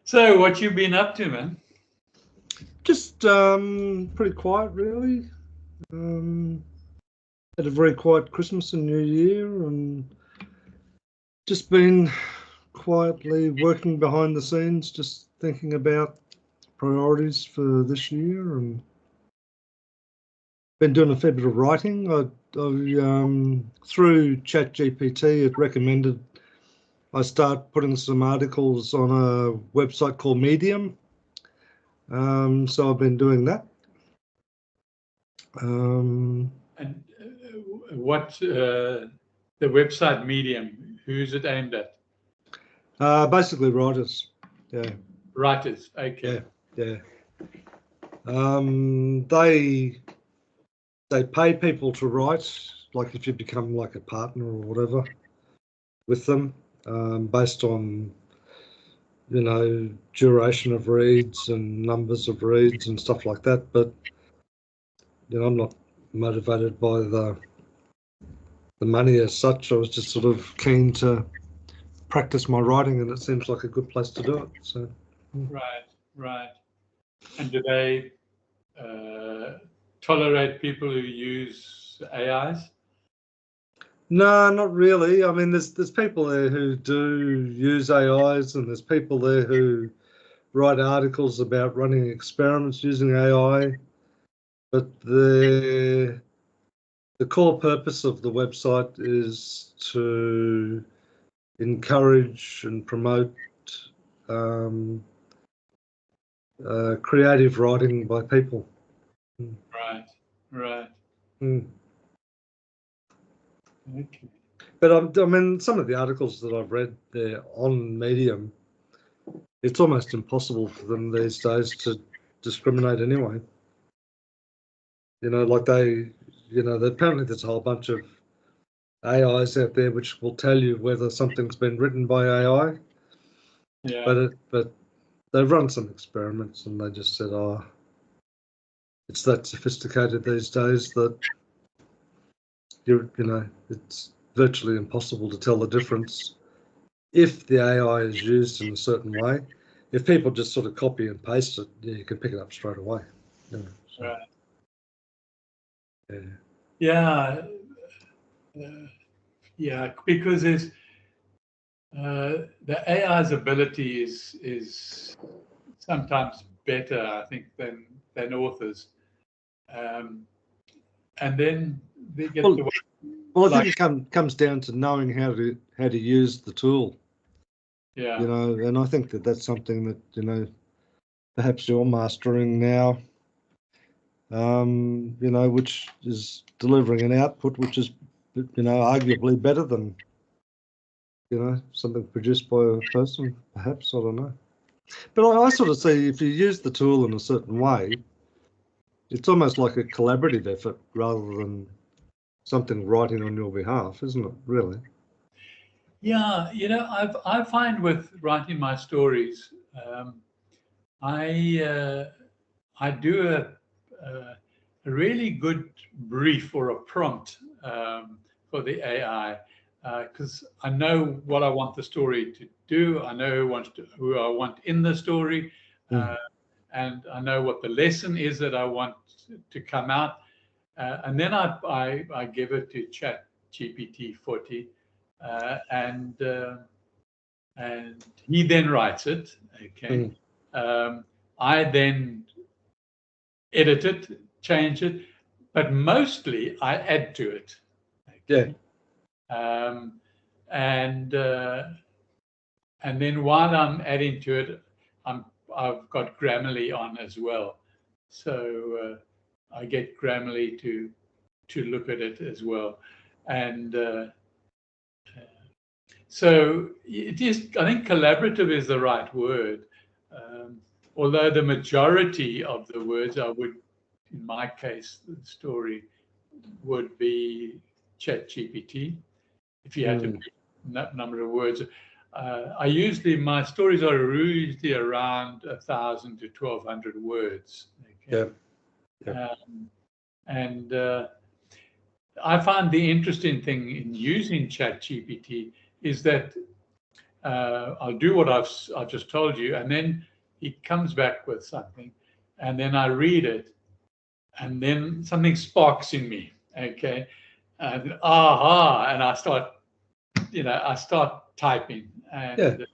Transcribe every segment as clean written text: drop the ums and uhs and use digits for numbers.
So what you been up to, man? Just pretty quiet, really. Had a very quiet Christmas and New Year, and just been quietly working behind the scenes, just thinking about priorities for this year, and been doing a fair bit of writing. I through ChatGPT, it recommended I start putting some articles on a website called Medium. So I've been doing that. And what the website Medium? Who's it aimed at? Basically writers. Yeah. Writers. Okay. Yeah. They pay people to write, like if you become like a partner or whatever with them, based on, you know, duration of reads and numbers of reads and stuff like that. But, you know, I'm not motivated by the money as such. I was just sort of keen to practice my writing, and it seems like a good place to do it. So. Right. And do they tolerate people who use AIs? No, not really. I mean, there's people there who do use AIs, and there's people there who write articles about running experiments using AI. But the core purpose of the website is to encourage and promote creative writing by people. Right. Okay. But I mean, some of the articles that I've read there on Medium, it's almost impossible for them these days to discriminate anyway. You know, like apparently there's a whole bunch of AIs out there which will tell you whether something's been written by AI. Yeah. But they've run some experiments and they just said, oh, it's that sophisticated these days that it's virtually impossible to tell the difference if the AI is used in a certain way. If people just sort of copy and paste it, you can pick it up straight away. So. Right. Yeah, because it's the AI's ability is sometimes better, I think, than authors, and then they get the. Well, I think it comes down to knowing how to use the tool. Yeah. You know, and I think that's something that, you know, perhaps you're mastering now. You know, which is delivering an output which is, you know, arguably better than, you know, something produced by a person, perhaps. I don't know. But I sort of see if you use the tool in a certain way, it's almost like a collaborative effort rather than something writing on your behalf, isn't it, really? Yeah, you know, I find with writing my stories, I do a really good brief or a prompt for the AI, because I know what I want the story to do. I know who I want in the story, and I know what the lesson is that I want to come out. And then I give it to ChatGPT 40, and he then writes it. Okay. I then edit it, change it, but mostly I add to it. Okay. Yeah. And then while I'm adding to it, I've got Grammarly on as well, so I get Grammarly to look at it as well, and so it is. I think collaborative is the right word. Although the majority of the words I would, in my case, the story would be ChatGPT. If you had to pick that number of words, my stories are usually around 1,000 to 1,200 words. Okay? Yeah. And I find the interesting thing in using ChatGPT is that I'll do what I've just told you, and then he comes back with something, and then I read it, and then something sparks in me. Okay, and aha, and I start, I start typing, and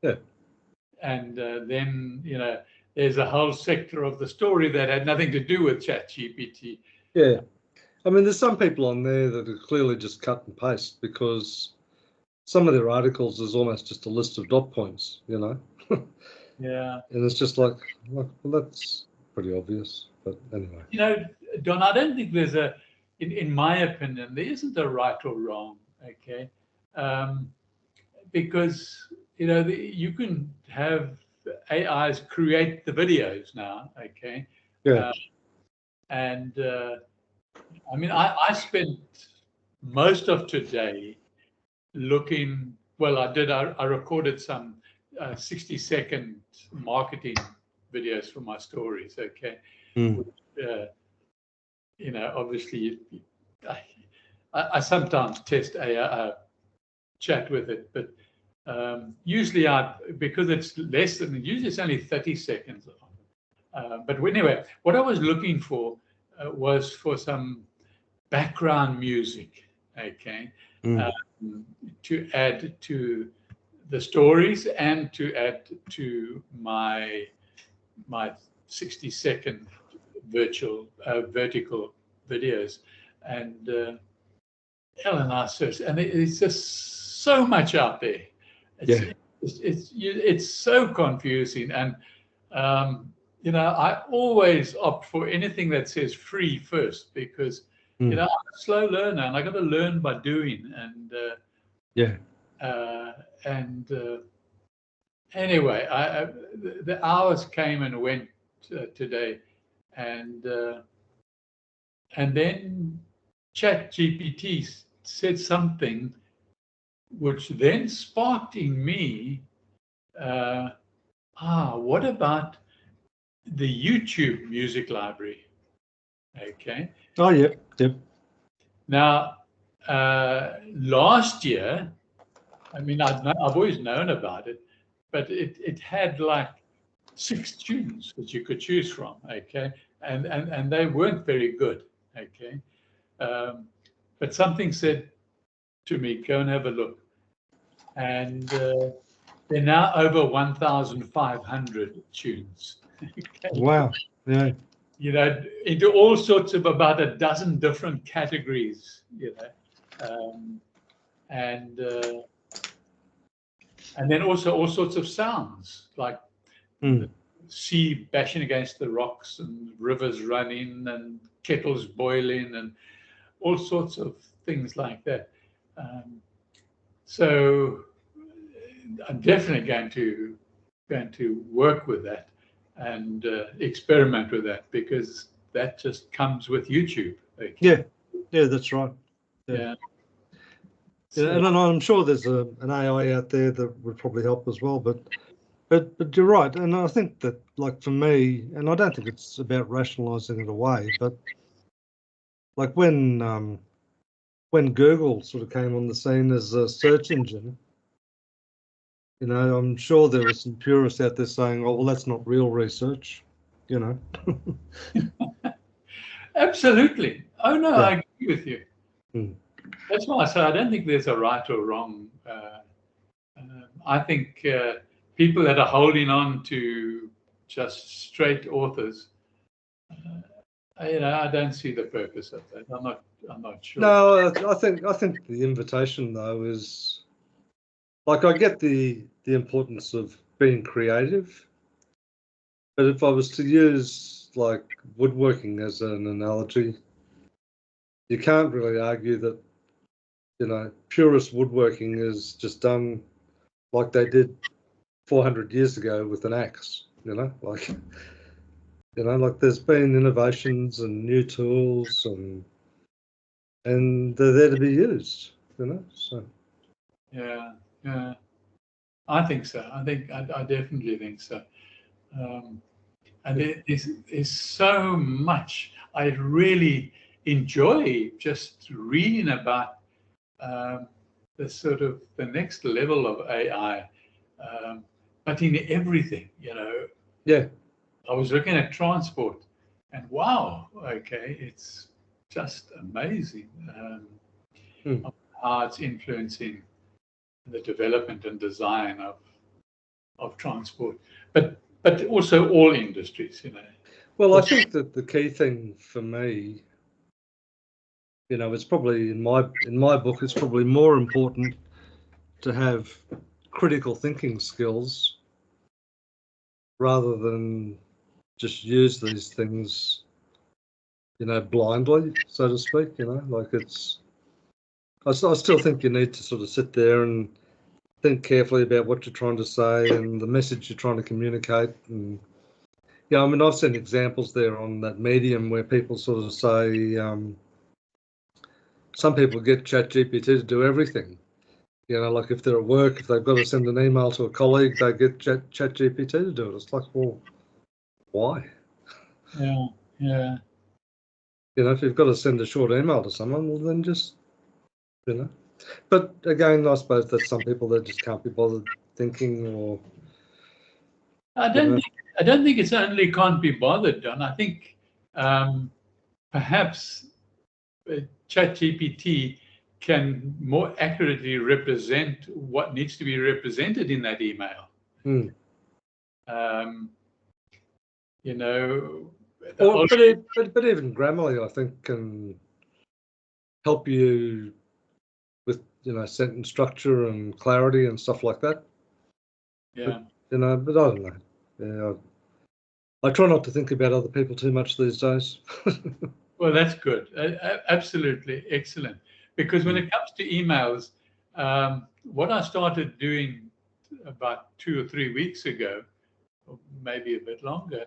Yeah. and then there's a whole sector of the story that had nothing to do with ChatGPT. Yeah. I mean, there's some people on there that are clearly just cut and paste, because some of their articles is almost just a list of dot points, Yeah. And it's just like, well, that's pretty obvious. But anyway. Don, I don't think there's in my opinion, there isn't a right or wrong. Okay. Because you can have AIs create the videos now. Okay. Yeah. And I mean, I spent most of today looking. Well, I recorded some 60-second marketing videos for my stories. Okay. Mm. Obviously, I sometimes test AI, chat with it, but usually because it's less than, usually it's only 30 seconds. But anyway, what I was looking for was for some background music, okay, to add to the stories and to add to my 60-second vertical videos. And Ellen asked us, and it's just so much out there. It's so confusing, and I always opt for anything that says free first, because I'm a slow learner, and I got to learn by doing. And anyway, the hours came and went today, and then ChatGPT said something which then sparked in me, what about the YouTube music library? Okay. Oh, yeah. Yep. Now, last year, I mean, I've always known about it, but it had like 6 tunes that you could choose from. Okay. And they weren't very good. Okay. But something said to me, go and have a look. And they're now over 1,500 tunes. Okay. Wow. Yeah. Into all sorts of about a dozen different categories, and then also all sorts of sounds, like the sea bashing against the rocks and rivers running and kettles boiling and all sorts of things like that. So I'm definitely going to work with that and experiment with that, because that just comes with YouTube. Okay? Yeah, that's right. Yeah. So, and I'm sure there's an AI out there that would probably help as well, but you're right, and I think that, like, for me, and I don't think it's about rationalising it away, but like when Google sort of came on the scene as a search engine, I'm sure there were some purists out there saying, "Oh, well, that's not real research," Absolutely. Oh no, Yeah. I agree with you. That's why I say I don't think there's a right or wrong. I think people that are holding on to just straight authors, I don't see the purpose of that. I'm not sure. No, I think the invitation, though, is, like, I get the importance of being creative, but if I was to use, like, woodworking as an analogy, you can't really argue that, purist woodworking is just done like they did 400 years ago with an axe, like, like there's been innovations and new tools, and they're there to be used, so. Yeah. I think so. I definitely think so. And there's so much. I really enjoy just reading about the next level of AI. but in everything, Yeah. I was looking at transport, and wow, okay, it's just amazing Hmm. how it's influencing the development and design of transport, but also all industries. Well, I think that the key thing for me, it's probably in my book, it's probably more important to have critical thinking skills rather than just use these things, blindly, so to speak. Like I still think you need to sort of sit there and think carefully about what you're trying to say and the message you're trying to communicate. And I mean, I've seen examples there on that medium where people sort of say, some people get ChatGPT to do everything. Like if they're at work, if they've got to send an email to a colleague, they get ChatGPT to do it. It's like, well, why? Yeah, yeah. If you've got to send a short email to someone, well, then just, But again, I suppose that some people, they just can't be bothered thinking, or I don't think it's only can't be bothered, Don. I think perhaps ChatGPT can more accurately represent what needs to be represented in that email. Hmm. But even Grammarly, I think, can help you with sentence structure and clarity and stuff like that. Yeah. But I don't know. Yeah, I try not to think about other people too much these days. Well, that's good. Absolutely excellent. Because when it comes to emails, what I started doing about 2 or 3 weeks ago, or maybe a bit longer,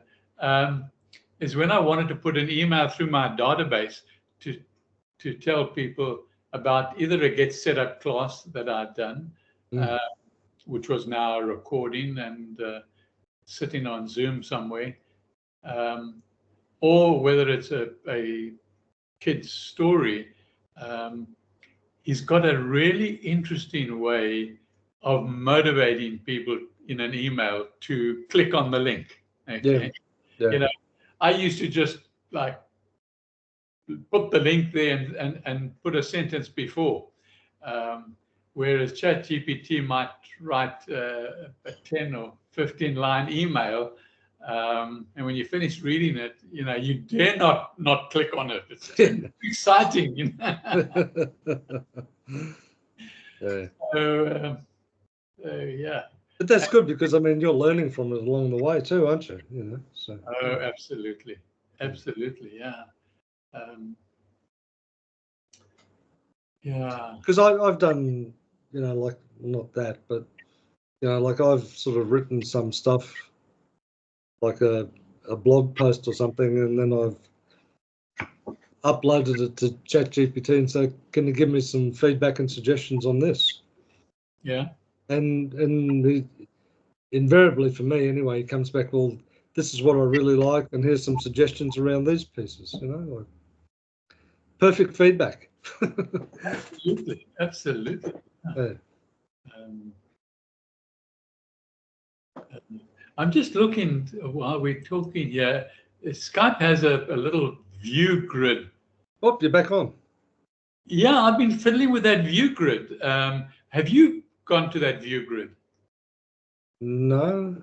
is when I wanted to put an email through my database to tell people about either a Get Set Up class that I'd done, which was now a recording and sitting on Zoom somewhere, or whether it's a kid's story. He's got a really interesting way of motivating people in an email to click on the link. Okay. Yeah. I used to just like put the link there and put a sentence before. Whereas ChatGPT might write a 10 or 15 line email. And when you finish reading it, you dare not click on it. It's exciting. Yeah. So, yeah. But that's good because I mean you're learning from it along the way too, aren't you? So. Oh, absolutely, absolutely, yeah. Yeah. Because I've done, like not that, but like I've sort of written some stuff, like a blog post or something, and then I've uploaded it to ChatGPT and say, can you give me some feedback and suggestions on this? Yeah. And invariably for me anyway, it comes back, well, this is what I really like, and here's some suggestions around these pieces, like perfect feedback. Absolutely, absolutely. Yeah. I'm just looking while we're talking here. Skype has a little view grid. Oh, you're back on. Yeah, I've been fiddling with that view grid. Have you gone to that view grid? No.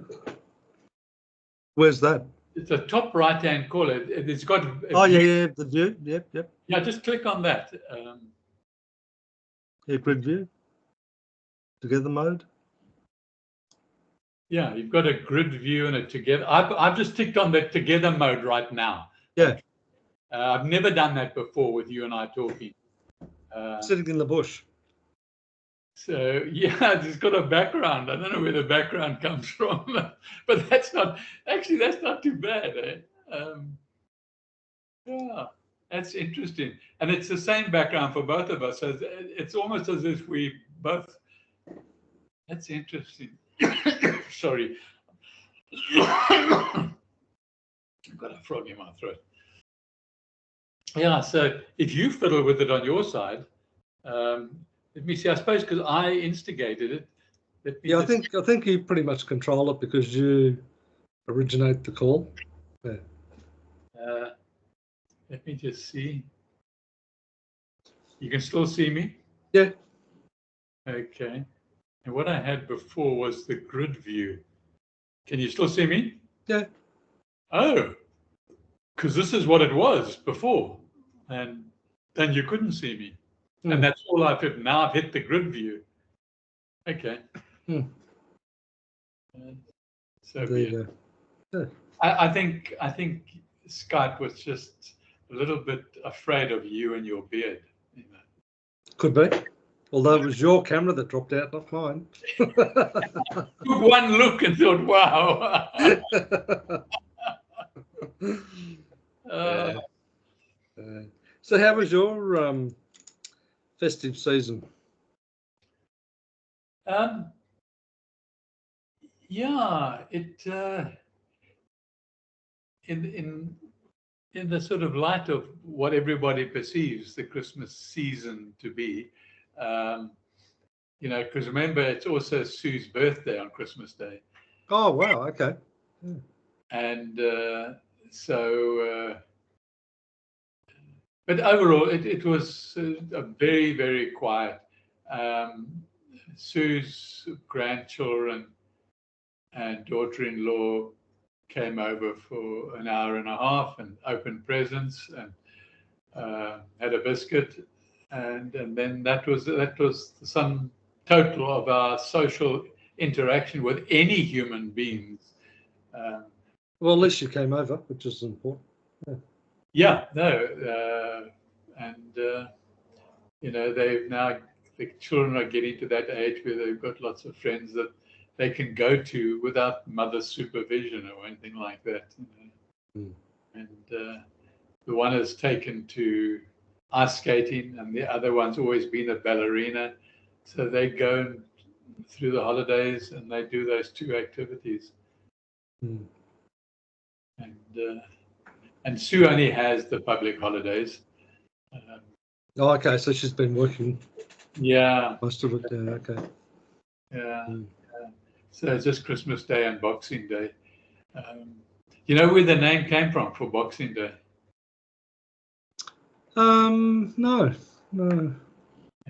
Where's that? It's the top right-hand corner. It's got. Oh, yeah, the view. Yep. Yeah, just click on that. Yeah, grid view. Together mode. Yeah, you've got a grid view and a together. I've just ticked on the together mode right now. Yeah. I've never done that before with you and I talking. Sitting in the bush. So yeah, it's got a background. I don't know where the background comes from, but that's not too bad. Yeah, that's interesting, and it's the same background for both of us. So it's almost as if we both. That's interesting. Sorry, I've got a frog in my throat. Yeah, so if you fiddle with it on your side, let me see. I suppose because I instigated it, Let me Yeah, just, I think you pretty much control it because you originate the call. Yeah. let me just see. You can still see me? Yeah. Okay. And what I had before was the grid view. Can you still see me? Yeah. Oh, because this is what it was before. And then you couldn't see me. And that's all I've hit. Now I've hit the grid view. Okay. So There be you it. go. Yeah. I think Skype was just a little bit afraid of you and your beard. You know. Could be. Although it was your camera that dropped out, not mine. Took one look and thought, wow. Yeah. So how was your festive season? Yeah, it in the sort of light of what everybody perceives the Christmas season to be, you know, because remember it's also Sue's birthday on Christmas Day, Oh, wow. Okay. and so. But overall, it was a very, very quiet. Sue's grandchildren and daughter-in-law came over for an hour and a half and opened presents and had a biscuit, and then that was the sum total of our social interaction with any human beings. Well, at least you came over, which is important. Yeah, no, and you know, the children are getting to that age where they've got lots of friends that they can go to without mother's supervision or anything like that. You know? And the one is taken to ice skating, and the other one's always been a ballerina. So they go through the holidays and they do those two activities. And Sue only has the public holidays. Oh, okay. So she's been working. Yeah. Most of it. Yeah. Okay. Yeah. So it's just Christmas Day and Boxing Day. You know where the name came from for Boxing Day? No.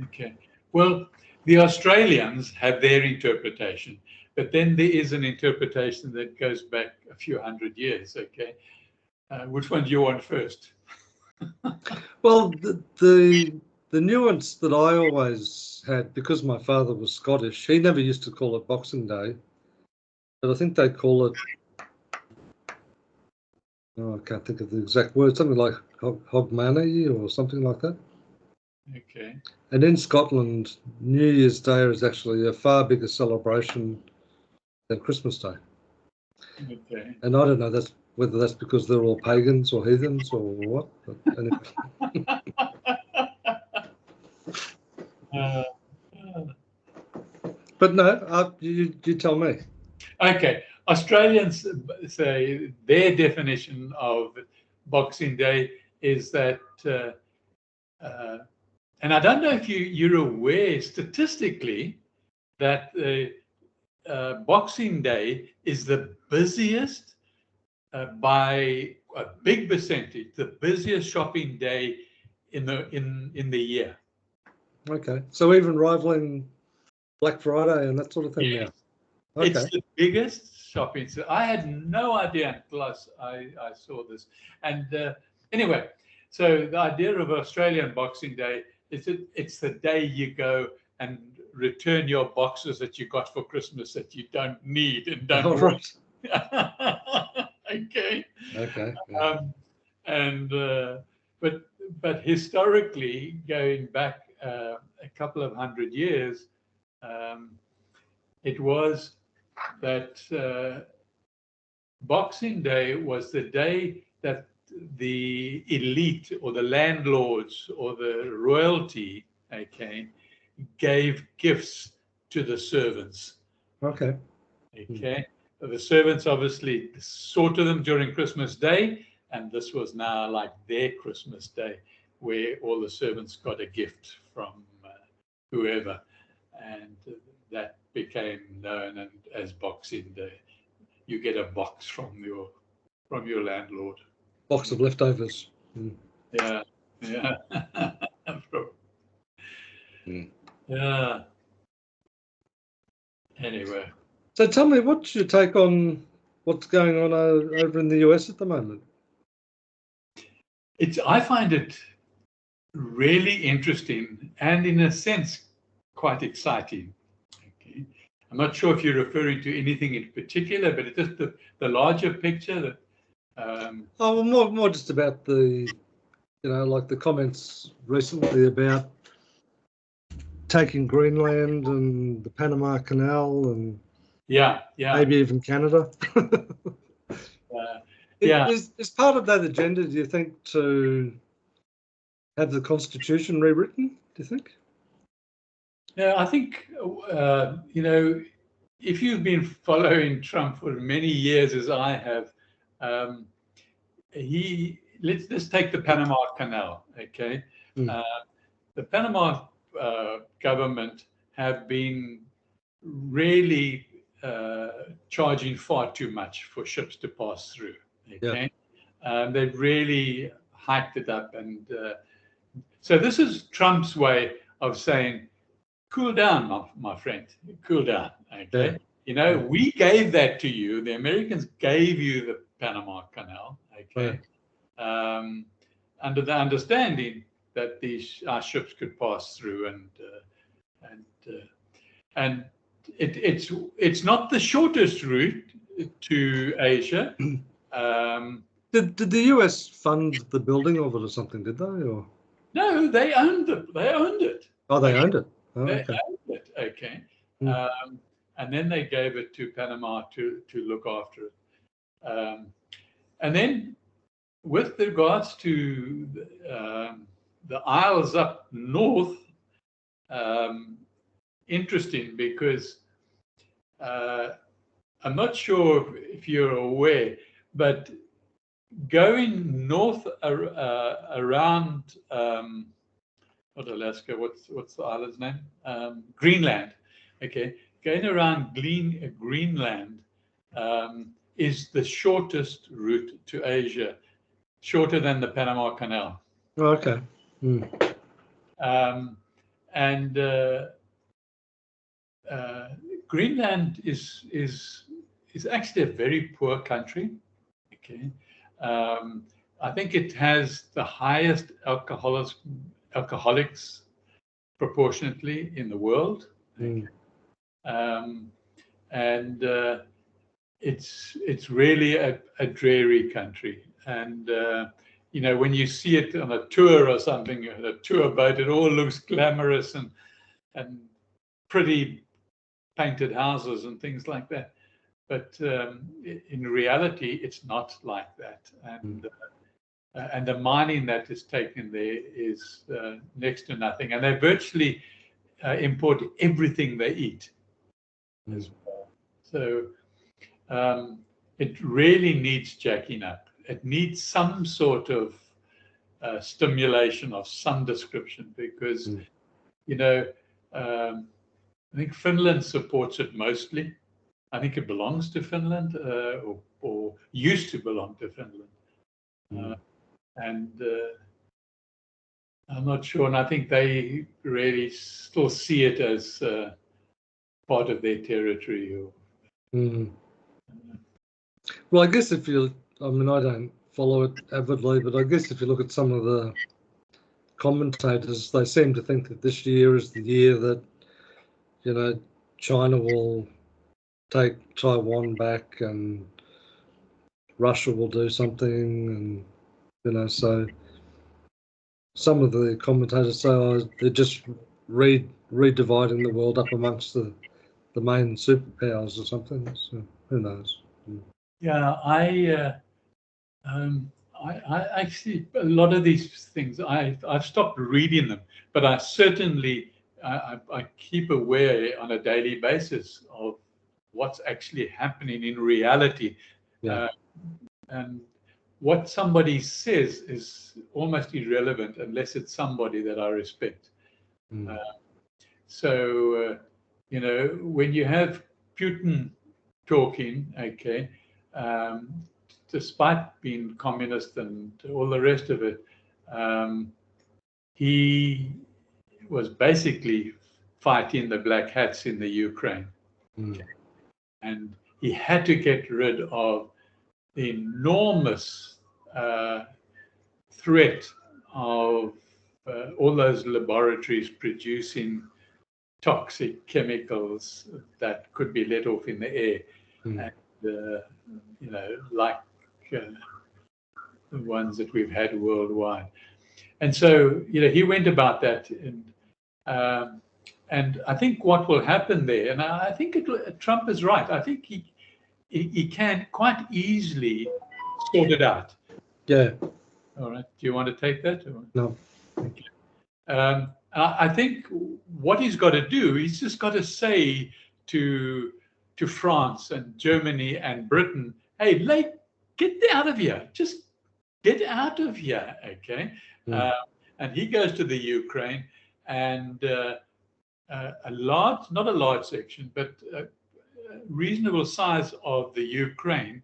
Okay. Well, the Australians have their interpretation, but then there is an interpretation that goes back a few hundred years. Okay. Which one do you want first? Well, the nuance that I always had, because my father was Scottish, he never used to call it Boxing Day, but I think they call it, oh, I can't think of the exact word, something like Hogmanay or something like that. Okay. And in Scotland, New Year's Day is actually a far bigger celebration than Christmas Day. Okay. And I don't know whether that's because they're all pagans or heathens or what. But anyway. But no, you tell me. Okay. Australians say their definition of Boxing Day is that, and I don't know if you're aware statistically that Boxing Day is the busiest by a big percentage, the busiest shopping day in the year. Okay, so even rivaling Black Friday and that sort of thing now. Okay. It's the biggest shopping. So I had no idea until I saw this. And anyway, so the idea of Australian Boxing Day is it's the day you go and return your boxes that you got for Christmas that you don't need and don't want. Okay. Okay. Yeah. And but historically, going back a couple of hundred years, it was that Boxing Day was the day that the elite or the landlords or the royalty, okay, gave gifts to the servants. Okay. Okay. The servants obviously saw to them during Christmas Day, and this was now like their Christmas Day, where all the servants got a gift from whoever, and that became known and as Boxing Day. You get a box from your landlord. Box of leftovers. Yeah, yeah. Yeah. Anyway. So tell me, what's your take on what's going on over in the US at the moment? I find it really interesting and, in a sense, quite exciting. Okay. I'm not sure if you're referring to anything in particular, but it's just the larger picture that. Oh, well, more just about the, like the comments recently about taking Greenland and the Panama Canal and yeah, maybe even Canada. Yeah. Is part of that agenda, do you think, to have the Constitution rewritten, do you think? Yeah, I think, if you've been following Trump for many years as I have, let's take the Panama Canal, okay? The Panama government have been really charging far too much for ships to pass through, okay? They've really hiked it up, and so this is Trump's way of saying, cool down, my friend, cool down, okay? We gave that to you. The Americans gave you the Panama Canal, okay? Under the understanding that our ships could pass through, and it's not the shortest route to Asia. Did the US fund the building of it or something? Did they? Or no, they owned it. They owned it. Oh, they owned it. Oh, They okay. owned it. Okay. And then they gave it to Panama to look after it. And then, with regards to the Isles up north, interesting, because I'm not sure if you're aware, but going north around not Alaska, what's the island's name? Greenland. Okay, going around Greenland is the shortest route to Asia, shorter than the Panama Canal. Oh, okay. And Greenland is actually a very poor country. Okay, I think it has the highest alcoholics proportionately in the world. Okay. And it's really a dreary country. And when you see it on a tour or something, a tour boat, it all looks glamorous and pretty painted houses and things like that. But in reality, it's not like that. And the mining that is taken there is next to nothing. And they virtually import everything they eat as well. So it really needs jacking up. It needs some sort of stimulation of some description, because, I think Finland supports it mostly. I think it belongs to Finland, or used to belong to Finland. And I'm not sure, and I think they really still see it as part of their territory. Well, I guess I don't follow it avidly, but I guess if you look at some of the commentators, they seem to think that this year is the year that, China will take Taiwan back and Russia will do something, and, so some of the commentators say they're just redividing the world up amongst the main superpowers or something. So who knows? Yeah, I actually, a lot of these things, I've stopped reading them, but I certainly I keep aware on a daily basis of what's actually happening in reality. And what somebody says is almost irrelevant unless it's somebody that I respect. So when you have Putin talking, okay, despite being communist and all the rest of it, he was basically fighting the black hats in the Ukraine. Okay. And he had to get rid of the enormous threat of all those laboratories producing toxic chemicals that could be let off in the air, and like the ones that we've had worldwide. And so he went about that, and I think what will happen there, and I think Trump is right. I think he can quite easily sort it out. Yeah. All right. Do you want to take that? Or? No. Okay. I think what he's got to do, he's just got to say to France and Germany and Britain, hey, get out of here. Just get out of here, okay? And he goes to the Ukraine, and not a large section, but a reasonable size of the Ukraine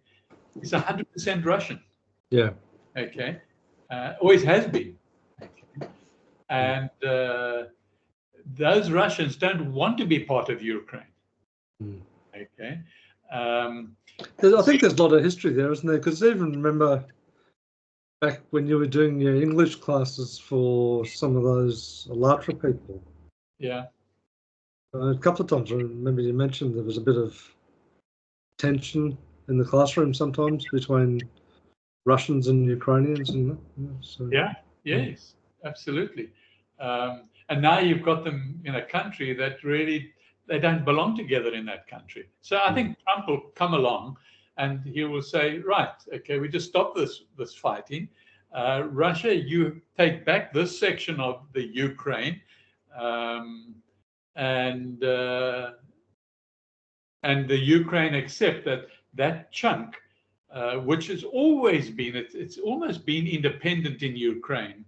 is 100% Russian. Yeah. Okay. Always has been. Okay. And those Russians don't want to be part of Ukraine. Okay. I think there's a lot of history there, isn't there? Because I even remember back when you were doing your English classes for some of those Alatra people. Yeah. A couple of times I remember you mentioned there was a bit of tension in the classroom sometimes between Russians and Ukrainians. Yes, absolutely. And now you've got them in a country that really, they don't belong together in that country. So I think Trump will come along and he will say, right, okay, we just stop this fighting. Russia, you take back this section of the Ukraine, and the Ukraine accept that chunk, which has always been, it's almost been independent in Ukraine,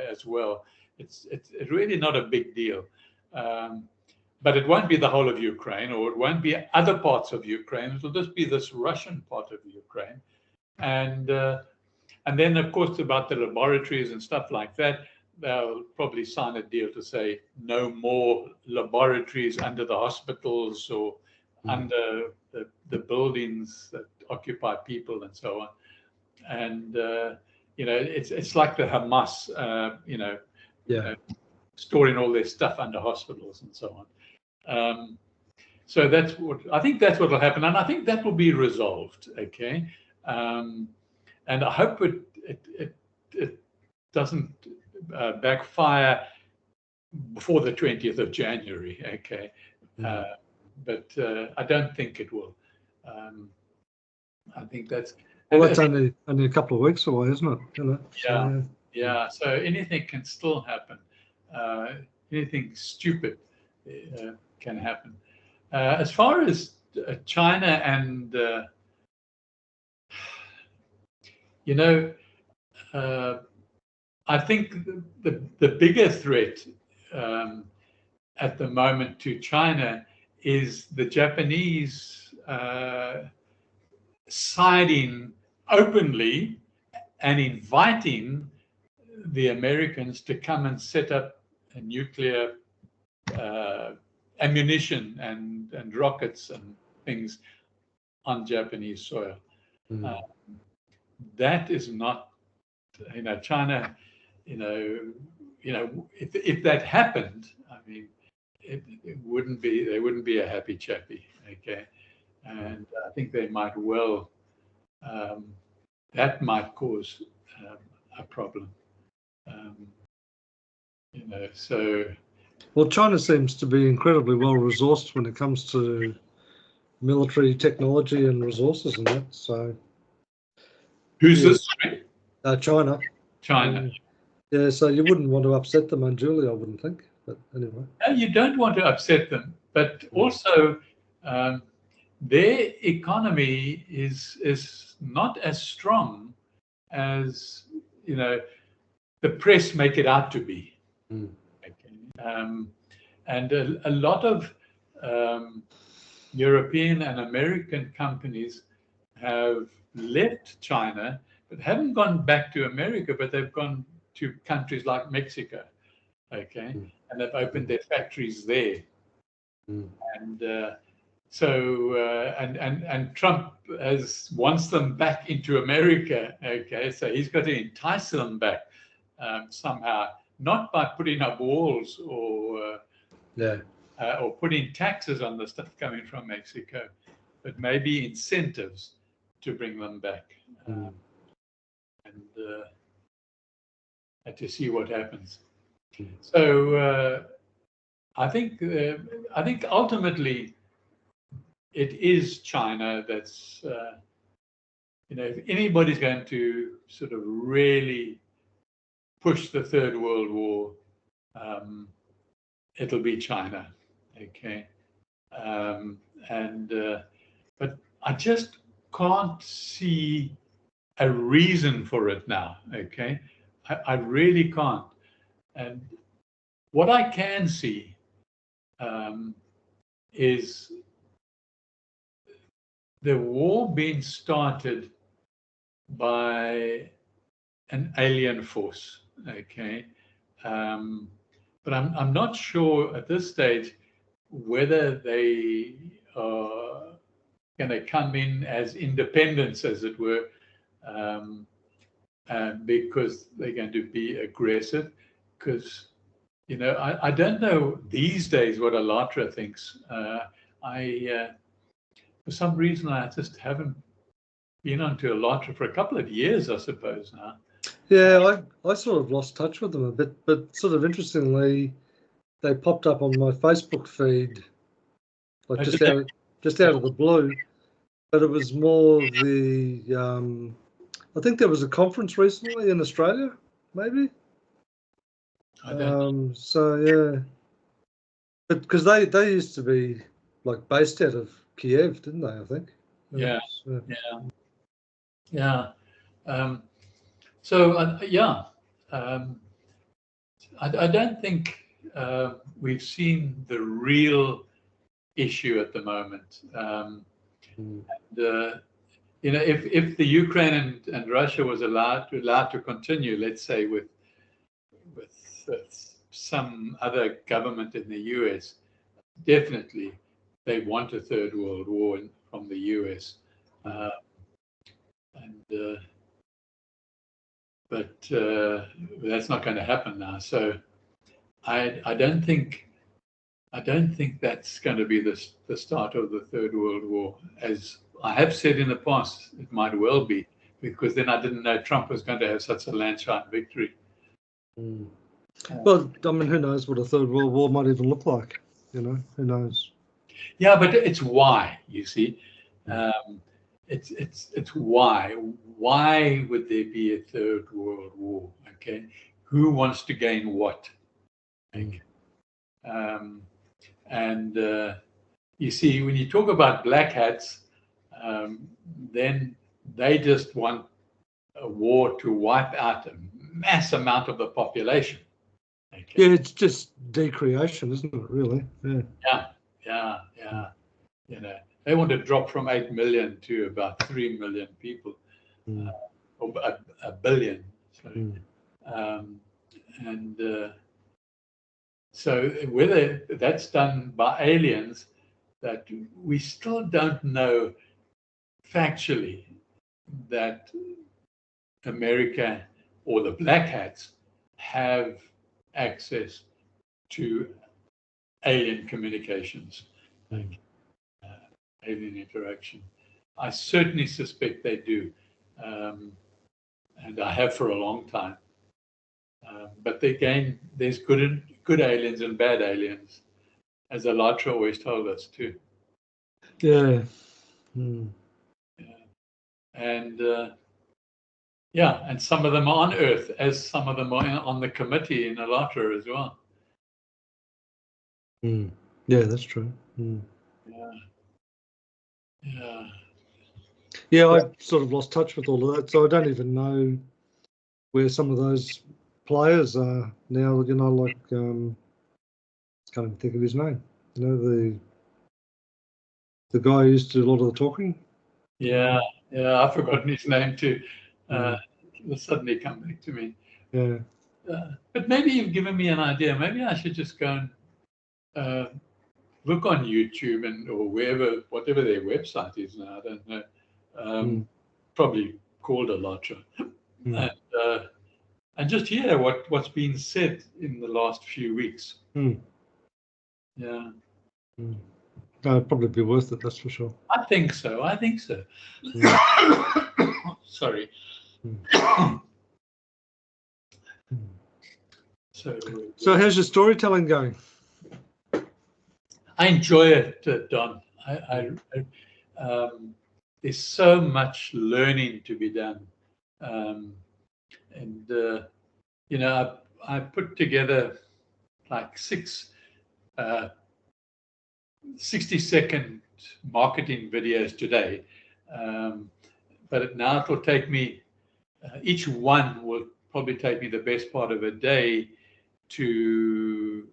as well. It's really not a big deal. But it won't be the whole of Ukraine, or it won't be other parts of Ukraine. It'll just be this Russian part of Ukraine. And then, of course, about the laboratories and stuff like that, they'll probably sign a deal to say no more laboratories under the hospitals or under the buildings that occupy people and so on. And, it's like the Hamas, storing all their stuff under hospitals and so on. So that's I think that's what will happen. And I think that will be resolved, okay? And I hope it doesn't backfire before the 20th of January, okay? But I don't think it will. I think that's... Well, that's only a couple of weeks away, isn't it? Yeah. So anything can still happen. Anything stupid can happen. As far as China and, I think the bigger threat at the moment to China is the Japanese siding openly and inviting the Americans to come and set up a nuclear ammunition and rockets and things on Japanese soil. That is not, China, if that happened, I mean, they wouldn't be a happy chappy, okay? And I think they might well, that might cause a problem. So... Well, China seems to be incredibly well resourced when it comes to military technology and resources and that. So, who's this? China. China. Yeah, so you wouldn't want to upset them unduly, I wouldn't think. But anyway. No, you don't want to upset them, but also their economy is not as strong as the press make it out to be. Okay. And a lot of European and American companies have left China, but haven't gone back to America, but they've gone to countries like Mexico, okay, and they've opened their factories there. And and Trump wants them back into America, okay, so he's got to entice them back somehow, not by putting up walls or putting taxes on the stuff coming from Mexico, but maybe incentives to bring them back, and to see what happens. So I think ultimately it is China that's if anybody's going to sort of really push the Third World War, it'll be China, okay, but I just can't see a reason for it now, okay? I really can't. And what I can see is the war being started by an alien force, okay? But I'm not sure at this stage whether they are going to come in as independents, as it were, because they're going to be aggressive. Because, I don't know these days what Alatra thinks. For some reason, I just haven't been onto Alatra for a couple of years, I suppose, now. Yeah, I sort of lost touch with them a bit, but sort of interestingly, they popped up on my Facebook feed, like just out of the blue. But it was more the I think there was a conference recently in Australia, maybe. So yeah, but because they used to be like based out of Kiev, didn't they? I think. Yeah. I don't think we've seen the real issue at the moment. If the Ukraine and Russia was allowed to continue, let's say with some other government in the US, definitely they want a third world war from the US, but that's not going to happen now. So I don't think that's going to be the start of the Third World War. As I have said in the past, it might well be, because then I didn't know Trump was going to have such a landslide victory. Well, I mean, who knows what a Third World War might even look like? Who knows? Yeah, but it's why, you see. It's why. Why would there be a Third World War? Okay, who wants to gain what? Okay. You see, when you talk about black hats, then they just want a war to wipe out a mass amount of the population. Okay. Yeah, it's just decreation, isn't it? Really? Yeah. They want to drop from 8 million to about 3 million people, or a billion. Sorry. So whether that's done by aliens, that we still don't know factually that America or the black hats have access to alien communications, alien interaction. I certainly suspect they do, and I have for a long time. But again, there's good aliens and bad aliens, as Alatra always told us too. Yeah. And and some of them are on Earth, as some of them are on the committee in Alatra as well. Yeah, that's true. Yeah, I sort of lost touch with all of that, so I don't even know where some of those players are now. Like, can't even think of his name. The guy who used to do a lot of the talking. Yeah, yeah, I've forgotten his name too. Mm. It will suddenly come back to me. Yeah. But maybe you've given me an idea. Maybe I should just go and look on YouTube or whatever their website is now. I don't know. Probably called Alatra, and just hear what's been said in the last few weeks. Yeah. No, it'd probably be worth it, that's for sure. I think so. Sorry. So how's your storytelling going? I enjoy it, Don. There's so much learning to be done, and you know, I put together like 60-second marketing videos today, but now it will take me. Each one will probably take me the best part of a day to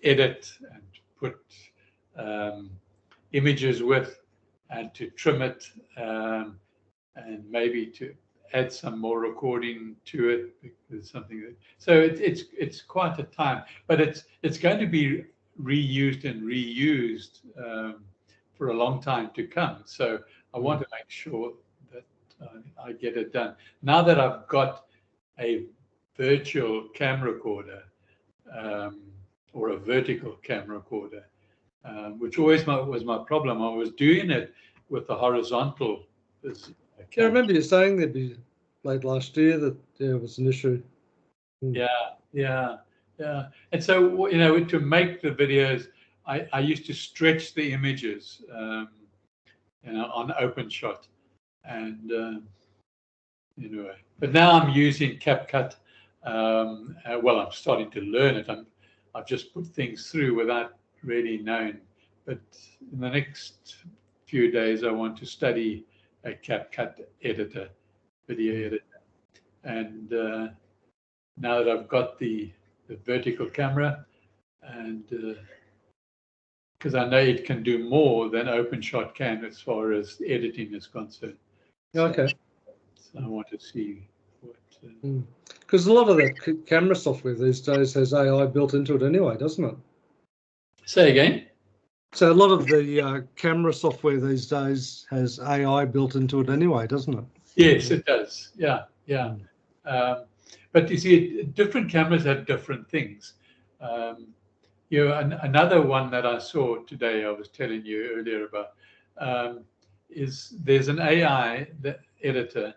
edit and put images with, and to trim it, and maybe to add some more recording to it, because so it's quite a time, but it's going to be reused and reused for a long time to come. So I want to make sure that I get it done. Now that I've got a virtual camera recorder, or a vertical camera recorder, which always was my problem. I was doing it with the horizontal. I remember you saying there'd be late last year that there was an issue. Yeah. And so, you know, to make the videos, I used to stretch the images, you know, on OpenShot, and anyway. But now I'm using CapCut. Well, I'm starting to learn it. I've just put things through without really knowing. But in the next few days, I want to study a CapCut editor, video editor. And now that I've got the vertical camera, and because I know it can do more than OpenShot can as far as editing is concerned. Okay. So I want to see what. Because a lot of the camera software these days has AI built into it anyway, doesn't it? Say again? So a lot of the camera software these days has AI built into it anyway, doesn't it? Yes, it does. Yeah. But you see, different cameras have different things. You know, another one that I saw today, I was telling you earlier about, is there's an AI editor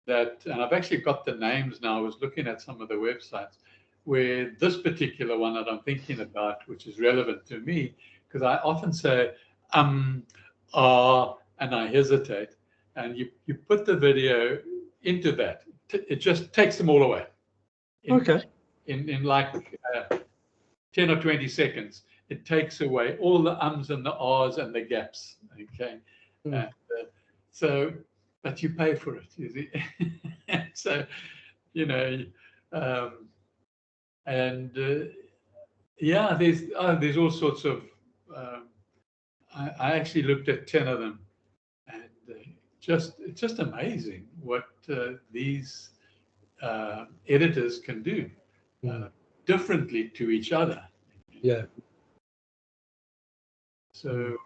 that, and I've actually got the names now. I was looking at some of the websites where this particular one that I'm thinking about, which is relevant to me, because I often say, and I hesitate, and you put the video into that, it just takes them all away. In like 10 or 20 seconds, it takes away all the ums and the ahs and the gaps. Okay. So, but you pay for it, you see. So, you know, and yeah, there's all sorts of. I actually looked at 10 of them, and it's just amazing what these editors can do differently to each other. Yeah. So.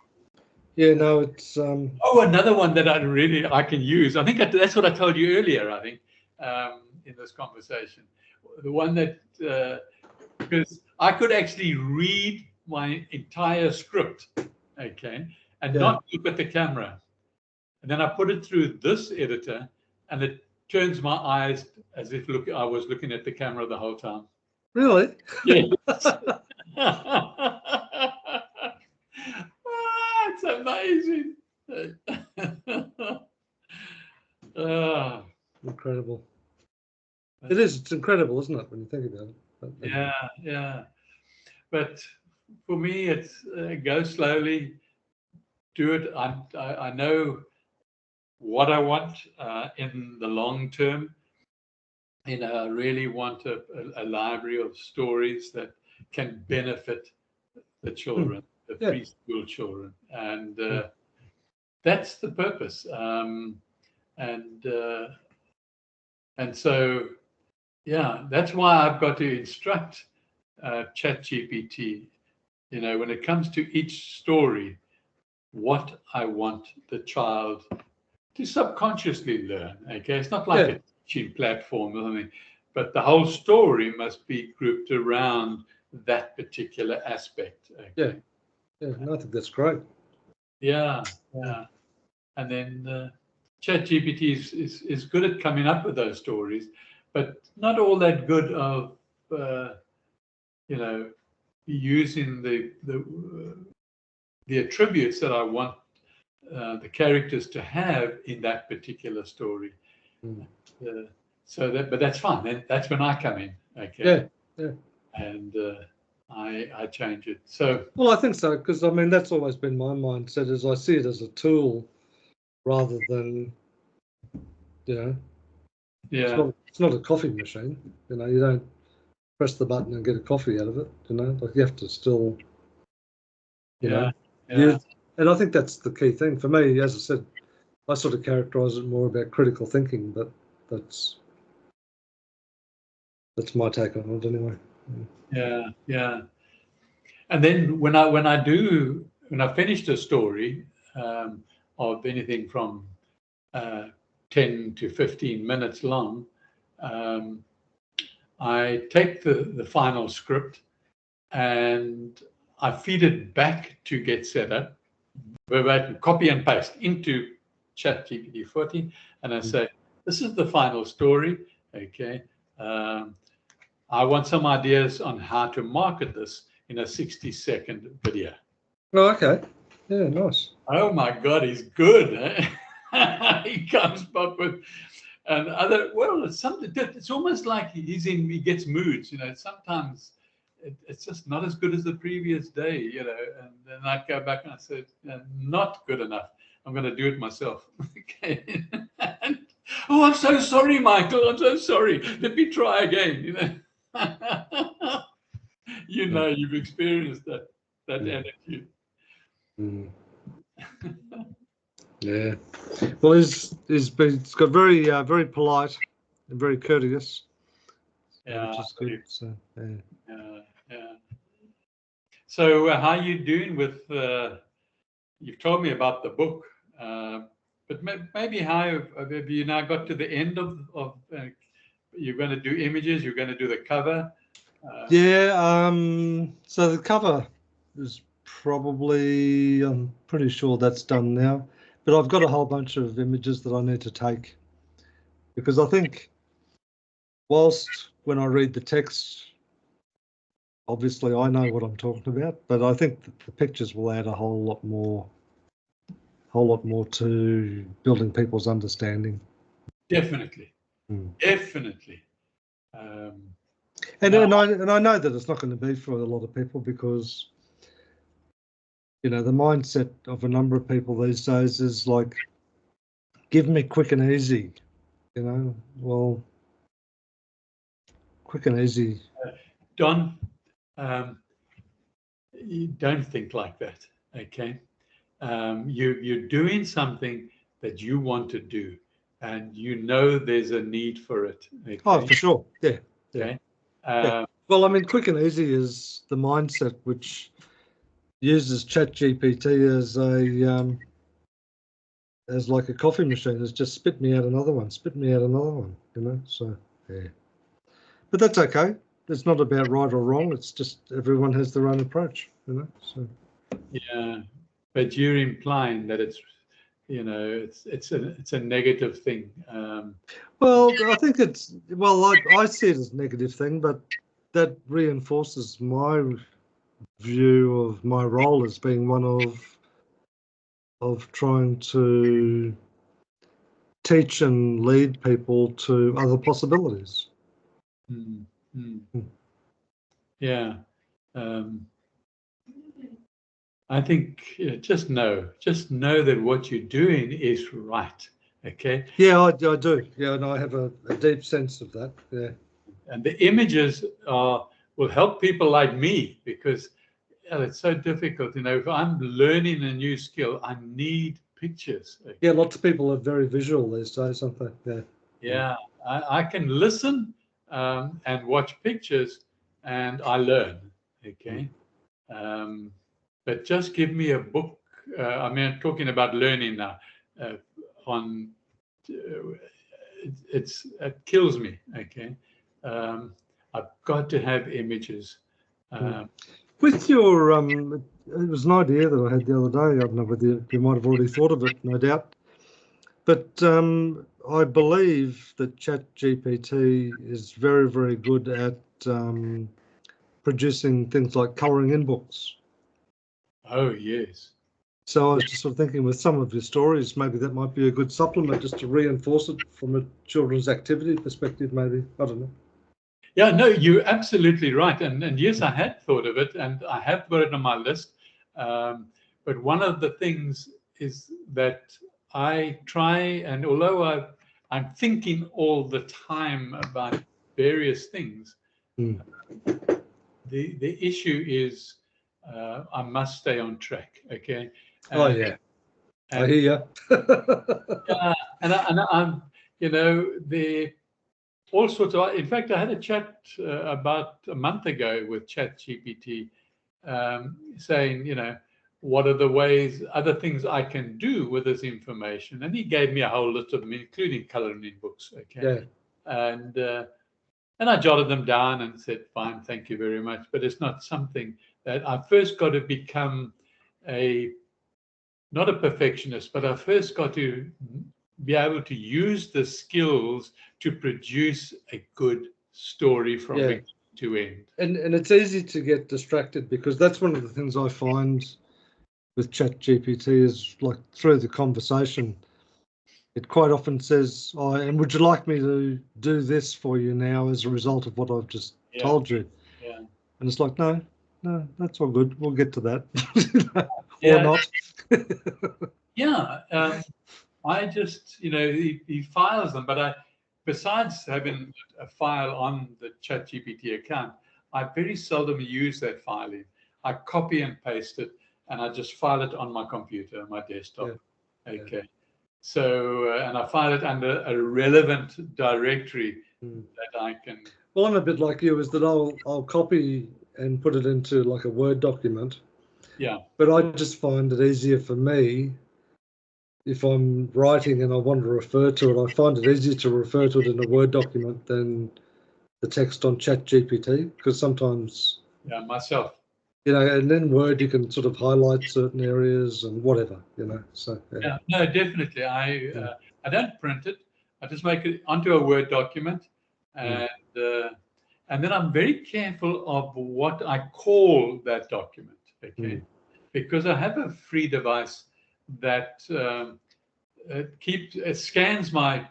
Yeah, no, it's. Another one that I can use. I think that's what I told you earlier. I think in this conversation, the one that because I could actually read my entire script, okay, and not look at the camera, and then I put it through this editor, and it turns my eyes as if I was looking at the camera the whole time. Really? Yes. It's amazing. Incredible. It is. It's incredible, isn't it, when you think about it? Yeah. But for me, it's go slowly, do it. I know what I want in the long term. You know, I really want a library of stories that can benefit the children, the preschool children, and that's the purpose. And so, yeah, that's why I've got to instruct ChatGPT, when it comes to each story, what I want the child to subconsciously learn. Okay, it's not like a teaching platform or something, but the whole story must be grouped around that particular aspect. Okay? Yeah, I think that's great. Yeah. And then ChatGPT is good at coming up with those stories, but not all that good of using the attributes that I want the characters to have in that particular story. But that's fine. Then that's when I come in. Okay. Yeah. And I change it. So. Well, I think so, because I mean that's always been my mindset. Is I see it as a tool rather than, Yeah. It's not a coffee machine. You don't press the button and get a coffee out of it. Like you have to still, use. And I think that's the key thing for me. As I said, I sort of characterize it more about critical thinking, but that's my take on it anyway. Yeah. And then when I finished a story of anything from 10 to 15 minutes long, I take the final script and I feed it back to get set up, verbatim, copy and paste into ChatGPT 40, and I say, this is the final story. Okay. I want some ideas on how to market this in a 60-second video. Oh, okay. Yeah, nice. Oh my God, he's good. Eh? He comes up with it's almost like he gets moods, sometimes it's just not as good as the previous day, and then I go back and I say, not good enough. I'm going to do it myself. Okay. Oh, I'm so sorry, Michael. I'm so sorry. Let me try again. You've experienced that attitude. Yeah. Well, he's got very very polite and very courteous. Yeah, which is good. So yeah. So how are you doing with? You've told me about the book, but maybe how have you now got to the end of? You're going to do images. You're going to do the cover. So the cover is probably, I'm pretty sure that's done now, but I've got a whole bunch of images that I need to take, because I think whilst when I read the text, obviously I know what I'm talking about, but I think that the pictures will add a whole lot more to building people's understanding. Definitely. And I know that it's not going to be for a lot of people, because the mindset of a number of people these days is like, give me quick and easy. Well, quick and easy. Don, you don't think like that. Okay. You're doing something that you want to do, and there's a need for it. Okay? Oh, for sure. Yeah. Okay. Well, I mean, quick and easy is the mindset which uses ChatGPT as like a coffee machine. It's just spit me out another one. So yeah. But that's okay. It's not about right or wrong. It's just everyone has their own approach. So. Yeah. But you're implying that it's a negative thing. Well, I think I see it as a negative thing, but that reinforces my view of my role as being one of trying to teach and lead people to other possibilities. Yeah. I think just know that what you're doing is right. Okay. Yeah, I do. Yeah, and I have a deep sense of that. Yeah. And the images will help people like me, because it's so difficult. If I'm learning a new skill, I need pictures. Yeah, lots of people are very visual these days, aren't they? Yeah. Yeah, I can listen and watch pictures, and I learn. Okay, but just give me a book. I mean, talking about learning now, on it kills me. Okay, I've got to have images. With your, it was an idea that I had the other day. I don't know whether you might have already thought of it, no doubt. But I believe that ChatGPT is very, very good at producing things like colouring in books. Oh, yes. So I was just sort of thinking with some of your stories, maybe that might be a good supplement just to reinforce it from a children's activity perspective, maybe. I don't know. Yeah, no, you're absolutely right. And yes, I had thought of it, and I have got it on my list. But one of the things is that I try, and although I'm thinking all the time about various things, the issue is I must stay on track. Okay. Oh yeah, I hear you. Yeah, and I'm, the all sorts of. In fact, I had a chat about a month ago with ChatGPT, saying, what are the ways, other things I can do with this information, and he gave me a whole list of them, including coloring in books. Okay, yeah. And I jotted them down and said, fine, thank you very much. But it's not something that I first got to become not a perfectionist, but I first got to be able to use the skills to produce a good story from beginning to end. And it's easy to get distracted because that's one of the things I find with ChatGPT is like through the conversation, it quite often says, "Oh, and would you like me to do this for you now as a result of what I've just told you?" Yeah. And it's like, no, that's all good. We'll get to that, Yeah. or not. Yeah. I just, he files them, but besides having a file on the ChatGPT account, I very seldom use that filing. I copy and paste it, and I just file it on my computer, my desktop. Yeah. Okay. So, and I file it under a relevant directory that I can. Well, I'm a bit like you, is that I'll copy and put it into like a Word document. Yeah. But I just find it easier for me if I'm writing and I want to refer to it. I find it easier to refer to it in a Word document than the text on ChatGPT, because sometimes. Yeah, myself. And in Word you can sort of highlight certain areas and whatever, So Yeah, no, definitely. I don't print it. I just make it onto a Word document, and then I'm very careful of what I call that document. Okay, because I have a free device that it scans my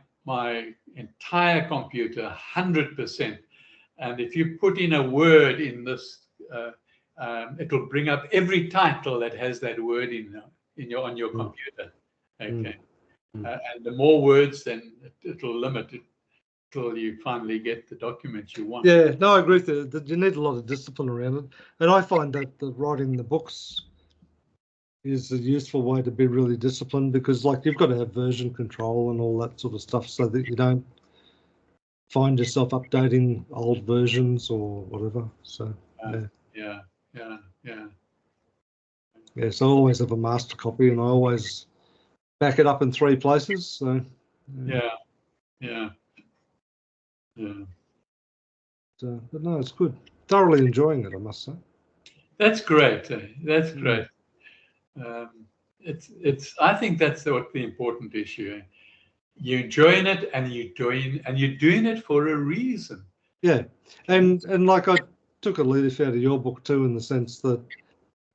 entire computer 100%, and if you put in a word in this, it'll bring up every title that has that word on your computer. Okay, and the more words, then it'll limit it till you finally get the document you want. Yeah, no, I agree with that. You need a lot of discipline around it, and I find that the writing the books is a useful way to be really disciplined, because like you've got to have version control and all that sort of stuff so that you don't find yourself updating old versions or whatever. So yeah. So I always have a master copy and I always back it up in 3 places. So yeah. But no, it's good. Thoroughly enjoying it, I must say. That's great. That's great. I think that's what the important issue. You're enjoying it, and you're doing it for a reason. Yeah, and like I took a leaf out of your book too, in the sense that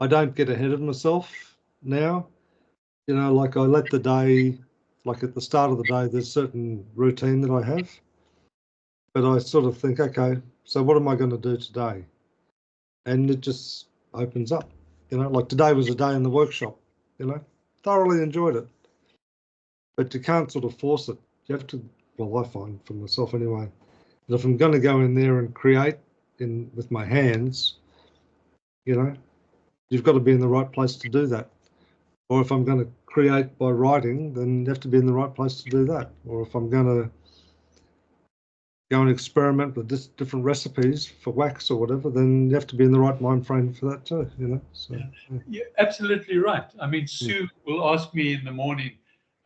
I don't get ahead of myself now. Like I let the day, like at the start of the day, there's certain routine that I have, but I sort of think, okay, so what am I going to do today? And it just opens up. Like today was a day in the workshop. Thoroughly enjoyed it, but you can't sort of force it. You have to. Well, I find for myself anyway, that if I'm going to go in there and create with my hands, you've got to be in the right place to do that. Or if I'm going to create by writing, then you have to be in the right place to do that. Or if I'm going to go and experiment with different recipes for wax or whatever, then you have to be in the right mind frame for that too, you know. So, yeah. You're absolutely right. I mean, Sue will ask me in the morning,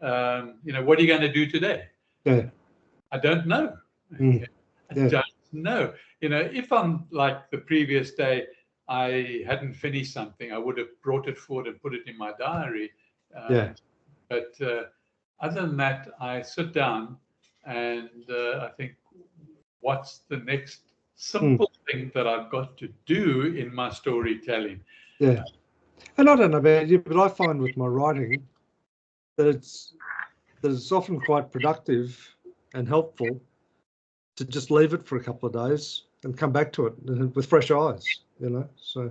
you know, what are you going to do today? Yeah. I don't know. Okay. I Yeah. don't know. You know, if I'm like the previous day, I hadn't finished something, I would have brought it forward and put it in my diary. Yeah. But other than that, I sit down and I think, what's the next simple thing that I've got to do in my storytelling? Yeah. And I don't know about you, but I find with my writing that it's often quite productive and helpful to just leave it for a couple of days and come back to it with fresh eyes, you know. So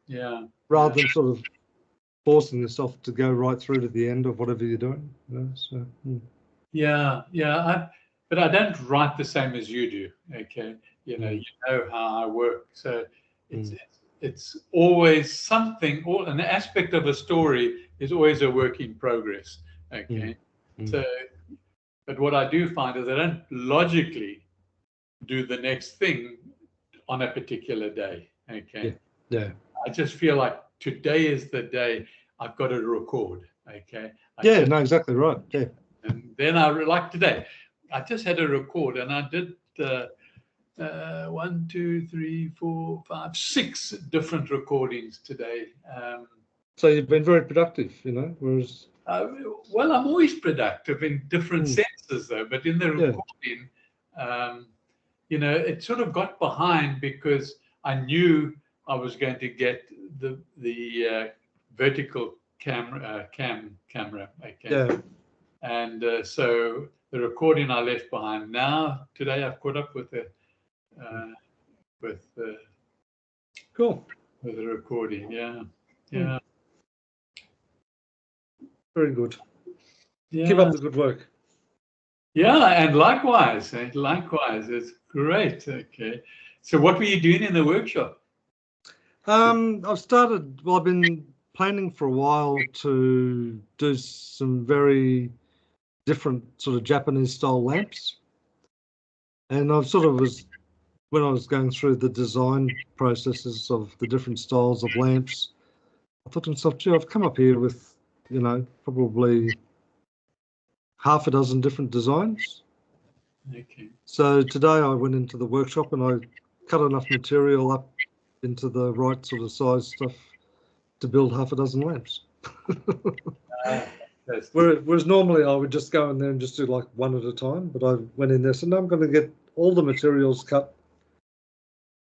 Yeah. rather than sort of forcing yourself to go right through to the end of whatever you're doing, you know. So Yeah. But I don't write the same as you do. Okay, you know how I work. So it's always something. An aspect of a story is always a work in progress. Okay, so but what I do find is I don't logically do the next thing on a particular day. Okay, yeah. I just feel like today is the day I've got to record. Okay, No, exactly right. Yeah. And then like today, I just had a record and I did 1, 2, 3, 4, 5, 6 different recordings today. So you've been very productive, you know, whereas... Well, I'm always productive in different senses, though. But in the recording, you know, it sort of got behind because I knew I was going to get the vertical camera. Okay. Yeah. And so the recording I left behind. Now today I've caught up with the Cool. With the recording. Yeah. Very good. Yeah. Keep up the good work. Yeah, and likewise, it's great. Okay. So what were you doing in the workshop? I've been planning for a while to do some very different sort of Japanese style lamps. And when I was going through the design processes of the different styles of lamps, I thought to myself, gee, I've come up here with, you know, probably half a dozen different designs. Okay. So today I went into the workshop and I cut enough material up into the right sort of size stuff to build half a dozen lamps. Whereas normally I would just go in there and just do like one at a time, but I went in there and said, no, I'm going to get all the materials cut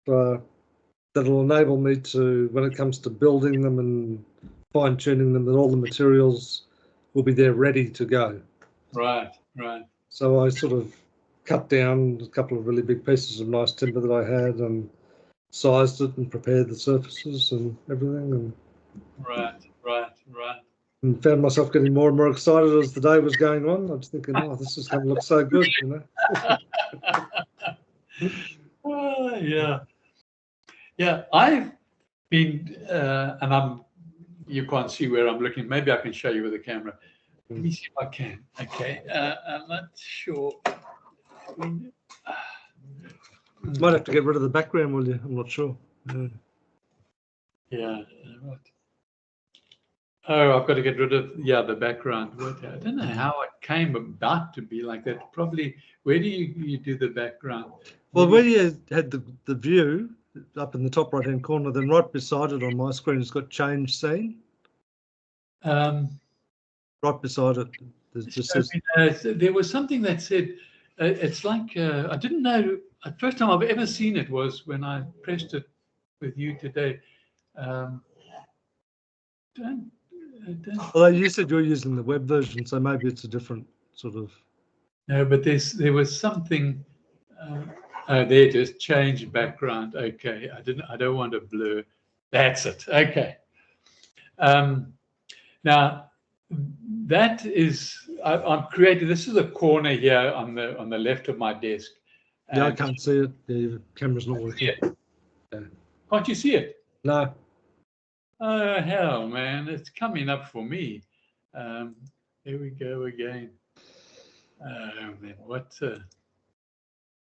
that'll enable me to, when it comes to building them and fine tuning them, that all the materials will be there ready to go. Right. So I sort of cut down a couple of really big pieces of nice timber that I had and sized it and prepared the surfaces and everything. And Right. And found myself getting more and more excited as the day was going on. I was thinking, oh, this is going to look so good, you know. Yeah. I've been, and you can't see where I'm looking. Maybe I can show you with the camera. Let me see if I can. Okay. I'm not sure. Might have to get rid of the background, will you? I'm not sure. Yeah. Right. Oh, I've got to get rid of the background. I don't know how it came about to be like that. Probably, where do you do the background? Well, where you had the view up in the top right hand corner, then right beside it on my screen, it's got change scene. Right beside it, there was something that said it's like I didn't know. The first time I've ever seen it was when I pressed it with you today. Although you said you're using the web version, so maybe it's a different sort of. No, but there was something. There it is. Change background. Okay, I don't want to blur. That's it. Okay. Now that is I'm creating. This is a corner here on the left of my desk. Yeah, I can't see it. The camera's not working. Can't you see it? No. Oh hell, man! It's coming up for me. Here we go again. Man, what?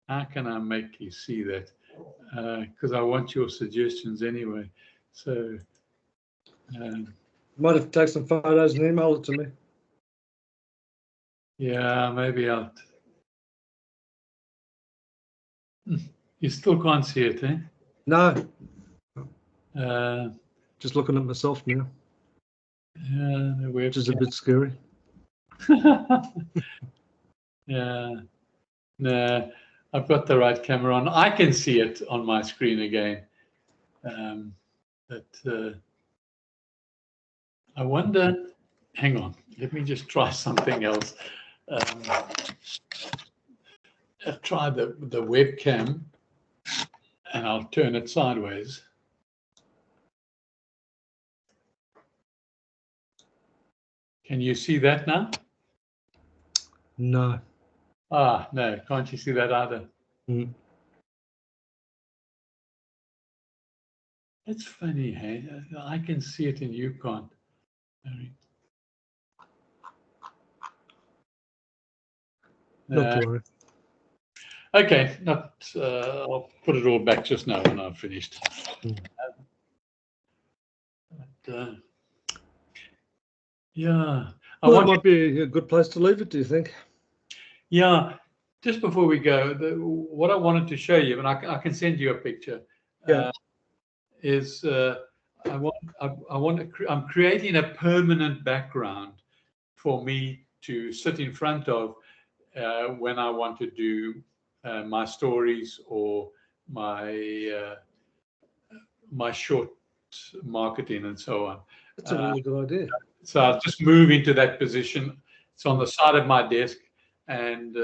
How can I make you see that? Because I want your suggestions anyway. So. Might have to take some photos and email it to me. Yeah, maybe I'll. You still can't see it, eh? No. Uh, Just looking at myself now. Yeah, the which is a bit scary. Yeah, no, I've got the right camera on. I can see it on my screen again. But I wonder. Hang on, let me just try something else. I'll try the webcam, and I'll turn it sideways. Can you see that now? No. Ah, no, can't you see that either? Mm. It's funny, hey? I can see it and you can't. Not to worry. Okay, I'll put it all back just now when I've finished. Mm. Yeah. Well, that might be a good place to leave it, do you think? Yeah. Just before we go, what I wanted to show you, and I can send you a picture, is I'm creating a permanent background for me to sit in front of when I want to do my stories or my short marketing and so on. That's a really good idea. So I'll just move into that position. It's on the side of my desk, and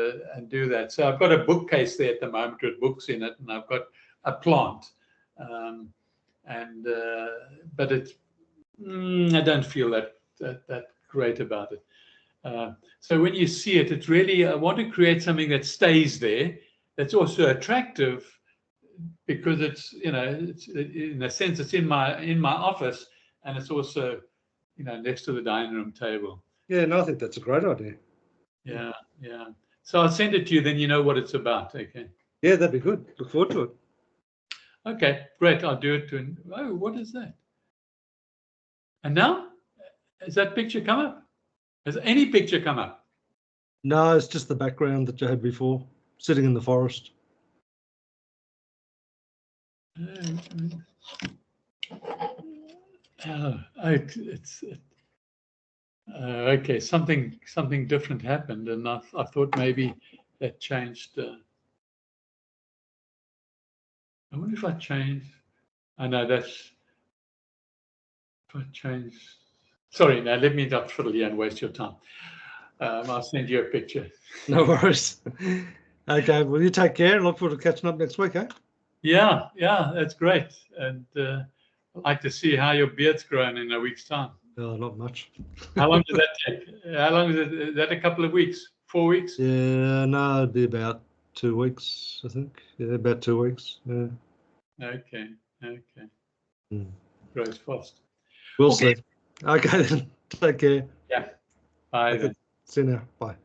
do that. So I've got a bookcase there at the moment with books in it, and I've got a plant, but it's I don't feel that great about it. So when you see it, it's really, I want to create something that stays there, that's also attractive, because it's, it's in a sense it's in my office, and it's also, next to the dining room table. Yeah, no, I think that's a great idea. Yeah, yeah. So I'll send it to you, then you know what it's about. Okay. Yeah, that'd be good. Look forward to it. Okay, great. I'll do it. Oh, what is that? And now, has that picture come up? Has any picture come up? No, it's just the background that you had before, sitting in the forest. Okay. Something different happened, and I thought maybe that changed. I wonder if I change. I know that's. If I change. Sorry, now let me not fiddle you and waste your time. I'll send you a picture. No worries. Okay, well, you take care and look forward to catching up next week, eh? Yeah, that's great. And I'd like to see how your beard's grown in a week's time. Oh, not much. How long does that take? How long is that? A couple of weeks? 4 weeks? Yeah, no, it'd be about 2 weeks, I think. Yeah, about 2 weeks. Yeah. Okay. Mm. Grows fast. We'll see. Okay, then. Take care. Yeah. Bye. Okay. Then. See you now. Bye.